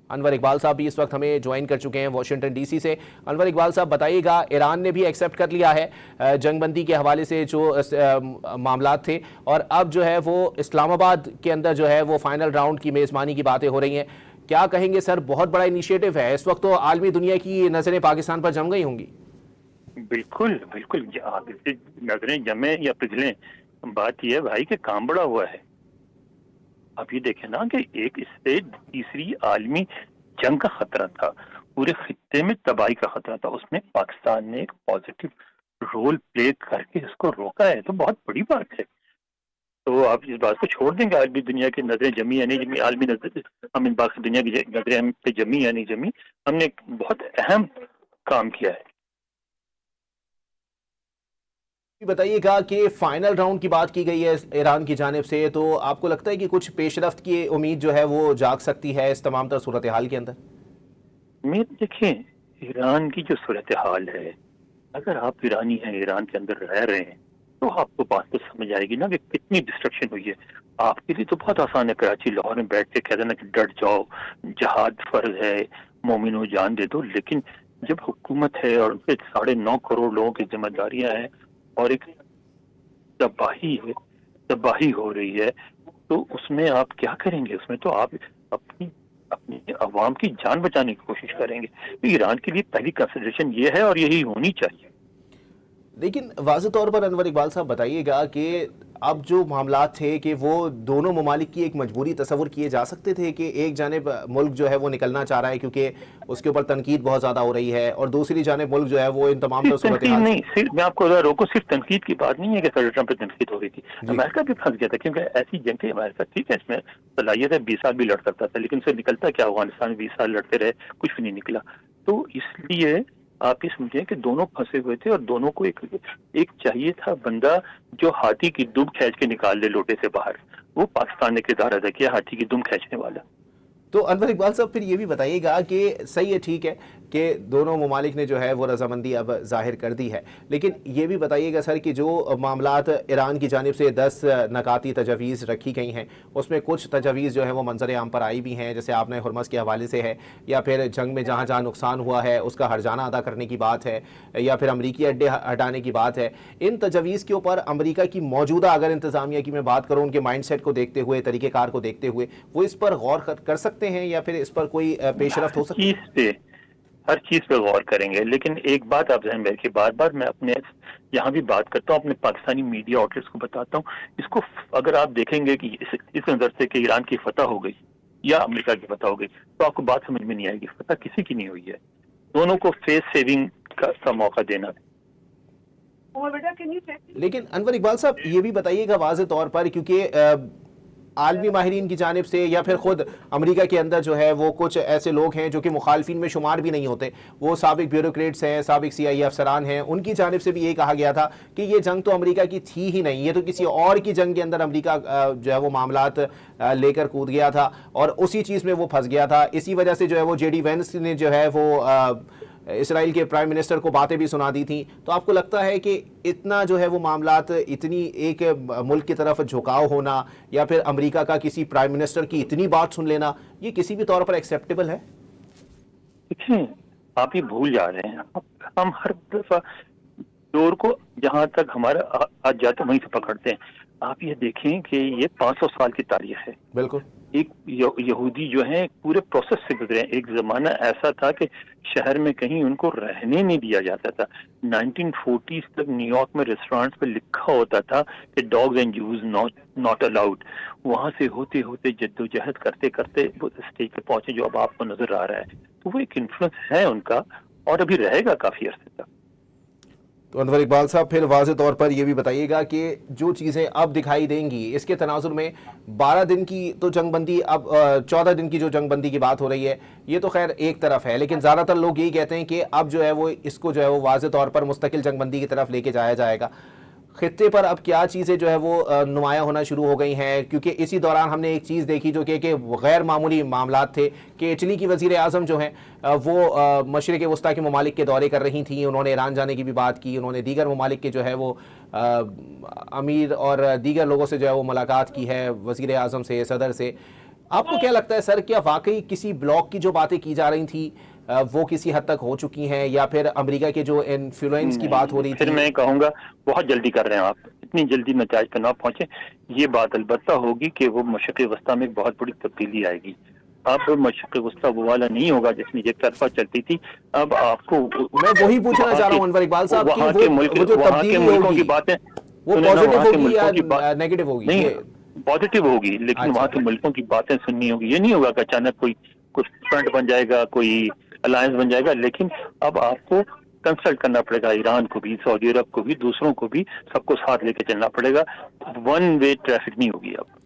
انور اقبال صاحب بھی اس وقت ہمیں جوائن کر چکے ہیں واشنگٹن ڈی سی سے۔ انور اقبال صاحب بتائیے گا، ایران نے بھی ایکسیپٹ کر لیا ہے جنگ بندی کے حوالے سے جو معاملات تھے، اور اب جو ہے وہ اسلام آباد کے اندر جو ہے وہ فائنل راؤنڈ کی میزبانی کی باتیں ہو رہی ہیں۔ کیا کہیں گے سر، بہت بڑا انیشیٹو ہے اس وقت، تو عالمی دنیا کی نظریں پاکستان پر جم گئی ہوں گی؟ بالکل بالکل، نظریں جمیں یا پگھلیں، بات یہ ہے بھائی کہ کام بڑا ہوا ہے۔ اب یہ دیکھیں نا کہ ایک اس سے تیسری عالمی جنگ کا خطرہ تھا، پورے خطے میں تباہی کا خطرہ تھا، اس میں پاکستان نے ایک پازیٹو رول پلے کر کے اس کو روکا ہے، تو بہت بڑی بات ہے۔ تو آپ اس بات کو چھوڑ دیں گے عالمی دنیا کی نظریں جمی یا نہیں جمی، عالمی نظر ہم ان باقی دنیا کی نظریں ہم پہ جمی یا نہیں جمی، ہم نے ایک بہت اہم کام کیا ہے۔ بتائیے گا کہ فائنل راؤنڈ کی بات کی گئی ہے ایران کی جانب سے، تو آپ کو لگتا ہے کہ کچھ پیش رفت کی امید جو ہے وہ جاگ سکتی ہے اس تمام تر صورتحال کے اندر؟ دیکھیں، ایران کی جو صورتحال ہے، اگر آپ ایرانی ہیں، ایران کے اندر رہ رہے ہیں، تو آپ کو بات تو سمجھ آئے گی نا کہ کتنی ڈسٹرکشن ہوئی ہے۔ آپ کے لیے تو بہت آسان ہے کراچی لاہور میں بیٹھ کے کہہ دینا کہ ڈٹ جاؤ، جہاد فرض ہے، مومنوں جان دے دو، لیکن جب حکومت ہے اور ان کے 9.5 کروڑ لوگوں کی ذمہ داریاں ہیں اور ایک تباہی ہو رہی ہے، تو اس میں آپ کیا کریں گے؟ اس میں تو آپ اپنی عوام کی جان بچانے کی کوشش کریں گے۔ ایران کے لیے پہلی کنسیڈریشن یہ ہے اور یہی ہونی چاہیے۔ لیکن واضح طور پر انور اقبال صاحب بتائیے گا کہ اب جو معاملات تھے کہ وہ دونوں ممالک کی ایک مجبوری تصور کیے جا سکتے تھے کہ ایک جانب ملک جو ہے وہ نکلنا چاہ رہا ہے کیونکہ اس کے اوپر تنقید بہت زیادہ ہو رہی ہے، اور دوسری جانب ملک جو ہے وہ ان تمام صرف تنقید نہیں، صرف میں آپ کو روکو، صرف تنقید کی بات نہیں ہے کہ صدر ٹرمپ پہ تنقید ہو رہی تھی، امریکہ بھی پھنس گیا تھا، کیونکہ ایسی جنگ تھی امریکہ، ٹھیک ہے اس میں صلاحیت ہے 20 سال بھی لڑ سکتا تھا، لیکن اسے نکلتا کیا؟ افغانستان میں 20 سال لڑتے رہے، کچھ بھی نہیں نکلا۔ تو اس لیے آپ یہ سمجھیں کہ دونوں پھنسے ہوئے تھے، اور دونوں کو ایک چاہیے تھا بندہ جو ہاتھی کی دم کھینچ کے نکال لے لوٹے سے باہر۔ وہ پاکستان نے کردار ادا کیا، ہاتھی کی دم کھینچنے والا۔ تو انور اقبال صاحب پھر یہ بھی بتائیے گا کہ صحیح ہے، ٹھیک ہے کہ دونوں ممالک نے جو ہے وہ رضامندی اب ظاہر کر دی ہے، لیکن یہ بھی بتائیے گا سر کہ جو معاملات ایران کی جانب سے 10 نکاتی تجاویز رکھی گئی ہیں، اس میں کچھ تجاویز جو ہے وہ منظر عام پر آئی بھی ہیں، جیسے آپ نے ہرمز کے حوالے سے ہے، یا پھر جنگ میں جہاں جہاں نقصان ہوا ہے اس کا ہرجانہ ادا کرنے کی بات ہے، یا پھر امریکی اڈے ہٹانے کی بات ہے۔ ان تجاویز کے اوپر امریکہ کی موجودہ اگر انتظامیہ کی میں بات کروں، ان کے مائنڈ سیٹ کو دیکھتے ہوئے، طریقہ کار کو دیکھتے ہوئے، وہ اس پر غور کر سکتے ہیں یا پھر اس پر کوئی پیش رفت ہو سکتی ہے؟ ہر چیز پہ غور کریں گے، لیکن ایک بات آپ ذہن میں رکھیے، بار بار میں اپنے یہاں بھی بات کرتا ہوں، اپنے پاکستانی میڈیا آؤٹلیٹس کو بتاتا ہوں، اس کو اگر آپ دیکھیں گے کہ اس نظر سے کہ ایران کی فتح ہو گئی یا امریکہ کی فتح ہو گئی، تو آپ کو بات سمجھ میں نہیں آئے گی۔ فتح کسی کی نہیں ہوئی ہے، دونوں کو فیس سیونگ کا موقع دینا ہے۔ لیکن انور اقبال صاحب یہ بھی بتائیے گا واضح طور پر، کیونکہ عالمی ماہرین کی جانب سے یا پھر خود امریکہ کے اندر جو ہے وہ کچھ ایسے لوگ ہیں جو کہ مخالفین میں شمار بھی نہیں ہوتے، وہ سابق بیوروکریٹس ہیں، سابق CIA افسران ہیں، ان کی جانب سے بھی یہ کہا گیا تھا کہ یہ جنگ تو امریکہ کی تھی ہی نہیں، یہ تو کسی اور کی جنگ کے اندر امریکہ جو ہے وہ معاملات لے کر کود گیا تھا اور اسی چیز میں وہ پھنس گیا تھا۔ اسی وجہ سے جو ہے وہ JD وینس نے جو ہے وہ اسرائیل کے پرائم منسٹر کو باتیں بھی سنا دی تھیں۔ تو آپ کو لگتا ہے کہ اتنا جو ہے وہ معاملات، اتنی ایک ملک کی طرف جھکاؤ ہونا یا پھر امریکہ کا کسی پرائم منسٹر کی اتنی بات سن لینا، یہ کسی بھی طور پر ایکسیپٹیبل ہے؟ دیکھیں، آپ یہ بھول جا رہے ہیں، ہم ہر دفعہ دور کو جہاں تک ہمارا آج جاتے وہیں سے پکڑتے ہیں۔ آپ یہ دیکھیں کہ یہ 500 سال کی تاریخ ہے۔ بالکل۔ ایک یہودی جو ہیں پورے پروسیس سے گزرے ہیں۔ ایک زمانہ ایسا تھا کہ شہر میں کہیں ان کو رہنے نہیں دیا جاتا تھا۔ 1940s تک نیو یارک میں ریسٹورانٹس پہ لکھا ہوتا تھا کہ dogs and Jews not allowed. وہاں سے ہوتے ہوتے جدوجہد کرتے کرتے وہ اسٹیج پہ پہنچے جو اب آپ کو نظر آ رہا ہے۔ تو وہ ایک انفلوئنس ہے ان کا، اور ابھی رہے گا کافی عرصے تک۔ تو انور اقبال صاحب پھر واضح طور پر یہ بھی بتائیے گا کہ جو چیزیں اب دکھائی دیں گی اس کے تناظر میں 12 دن کی تو جنگ بندی، اب 14 دن کی جو جنگ بندی کی بات ہو رہی ہے، یہ تو خیر ایک طرف ہے، لیکن زیادہ تر لوگ یہی کہتے ہیں کہ اب جو ہے وہ اس کو جو ہے وہ واضح طور پر مستقل جنگ بندی کی طرف لے کے جایا جائے گا۔ خطے پر اب کیا چیزیں جو ہے وہ نمایاں ہونا شروع ہو گئی ہیں، کیونکہ اسی دوران ہم نے ایک چیز دیکھی جو کہ غیر معمولی معاملات تھے کہ اٹلی کی وزیر اعظم جو ہیں وہ مشرق وسطیٰ کے ممالک کے دورے کر رہی تھیں، انہوں نے ایران جانے کی بھی بات کی، انہوں نے دیگر ممالک کے جو ہے وہ امیر اور دیگر لوگوں سے جو ہے وہ ملاقات کی ہے، وزیر اعظم سے، صدر سے۔ آپ کو کیا لگتا ہے سر، کیا واقعی کسی بلاک کی جو باتیں کی جا رہی تھی وہ کسی حد تک ہو چکی ہیں، یا پھر امریکہ کے جو انفلوئنس کی بات ہو رہی پھر تھی؟ میں کہوں گا بہت جلدی کر رہے ہیں آپ، اتنی جلدی نتائج پہ نہ پہنچے. یہ بات البتہ ہوگی کہ وہ مشرق وسطیٰ میں ایک بہت بڑی تبدیلی آئے گی. اب مشرق وسطیٰ وہ والا نہیں ہوگا جس میں ایک طرفہ چلتی تھی. اب آپ کو میں وہی پوچھنا چاہ رہا ہوں انور اقبال صاحب کہ وہ جو وہاں کے تبدیلی ملکوں ہوگی کی باتیں وہ سنیں نا، پازیٹیو وہاں کے ہوگی یا ملکوں کی بات نیگیٹو ہوگی؟ نہیں یہ پازیٹیو ہوگی، لیکن اچھا، وہاں کے ملکوں کی باتیں سننی ہوگی. یہ نہیں ہوگا کہ اچانک کوئی کچھ فرنٹ بن جائے گا، کوئی الائنس بن جائے گا. لیکن اب آپ کو کنسلٹ کرنا پڑے گا، ایران کو بھی، سعودی عرب کو بھی، دوسروں کو بھی، سب کو ساتھ لے کے چلنا پڑے گا. ون وے ٹریفک نہیں ہوگی اب.